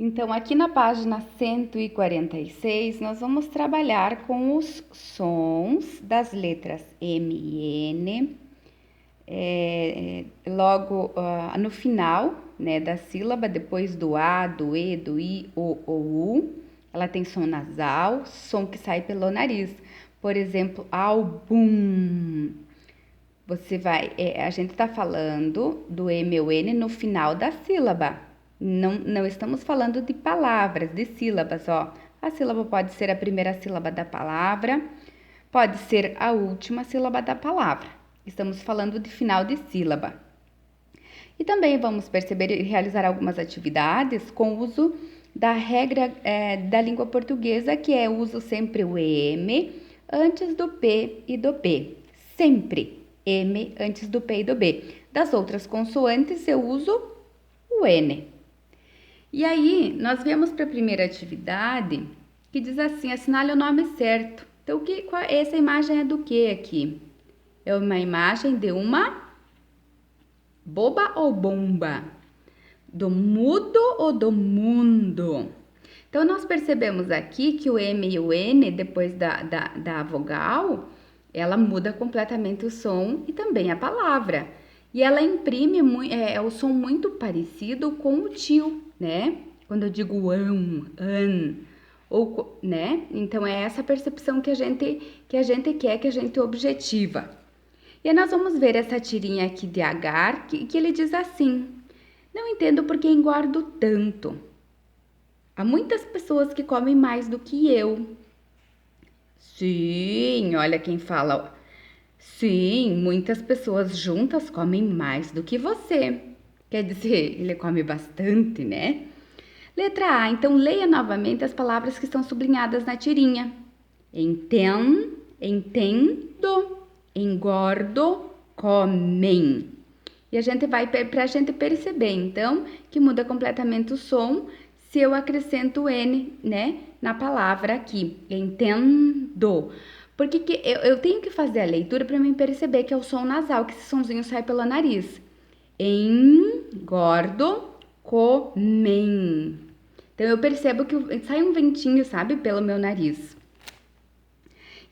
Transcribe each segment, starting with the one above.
Então, aqui na página 146, nós vamos trabalhar com os sons das letras M e N, logo no final, né, da sílaba, depois do A, do E, do I, O, U. Ela tem som nasal, som que sai pelo nariz. Por exemplo, álbum. A gente está falando do M ou N no final da sílaba. Não estamos falando de palavras, de sílabas, ó. A sílaba pode ser a primeira sílaba da palavra, pode ser a última sílaba da palavra. Estamos falando de final de sílaba. E também vamos perceber e realizar algumas atividades com o uso da regra da língua portuguesa, que é uso sempre o M antes do P e do B. Sempre M antes do P e do B. Das outras consoantes eu uso o N. E aí, nós viemos para a primeira atividade, que diz assim, assinale o nome certo. Então, essa imagem é do que aqui? É uma imagem de uma boba ou bomba? Do mudo ou do mundo? Então, nós percebemos aqui que o M e o N, depois da vogal, ela muda completamente o som e também a palavra. E ela imprime o som muito parecido com o tio, né? Quando eu digo an, ou, né? Então, é essa percepção que a gente quer, que a gente objetiva. E aí nós vamos ver essa tirinha aqui de Agar, que ele diz assim: não entendo por que engordo tanto. Há muitas pessoas que comem mais do que eu. Sim, olha quem fala. Sim, muitas pessoas juntas comem mais do que você. Quer dizer, ele come bastante, né? Letra A, então leia novamente as palavras que estão sublinhadas na tirinha. Entendo, engordo, comem. E a gente vai, pra gente perceber, então, que muda completamente o som se eu acrescento o N, né, na palavra aqui. Entendo. Porque eu tenho que fazer a leitura para mim perceber que é o som nasal, que esse sonzinho sai pelo nariz. Engordo, comem. Então, eu percebo que sai um ventinho, sabe, pelo meu nariz.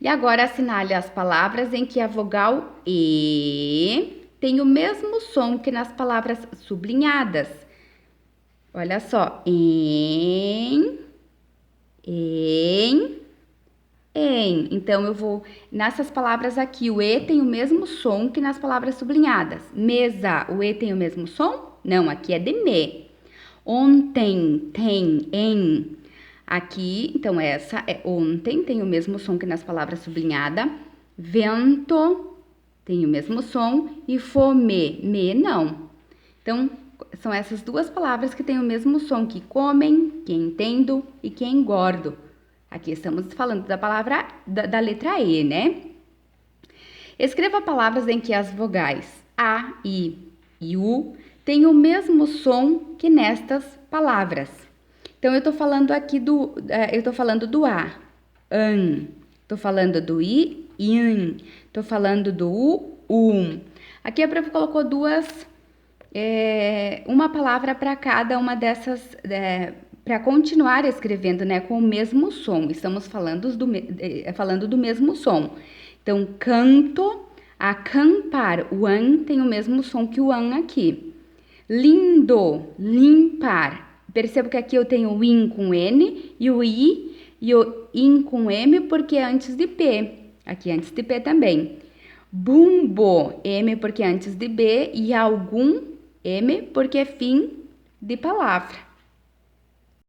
E agora, assinale as palavras em que a vogal E tem o mesmo som que nas palavras sublinhadas. Olha só. Em. Então, eu vou... Nessas palavras aqui, o E tem o mesmo som que nas palavras sublinhadas. Mesa, o E tem o mesmo som? Não, aqui é de me. Ontem, tem, em. Aqui, então, essa é ontem, tem o mesmo som que nas palavras sublinhadas. Vento, tem o mesmo som. E fome, me, não. Então, são essas duas palavras que têm o mesmo som, que comem, que entendo e que engordo. Aqui estamos falando da palavra, da letra E, né? Escreva palavras em que as vogais A, I e U têm o mesmo som que nestas palavras. Então, eu tô falando aqui do A, an. Tô falando do I, in. Tô falando do U. Aqui a prof colocou uma palavra para cada uma dessas, para continuar escrevendo, né, com o mesmo som. Estamos falando do mesmo som. Então, canto, acampar. O an tem o mesmo som que o an aqui. Lindo, limpar. Percebo que aqui eu tenho o in com N e o I e o in com M porque é antes de P. Aqui é antes de P também. Bumbo, M porque é antes de B e algum, M porque é fim de palavra.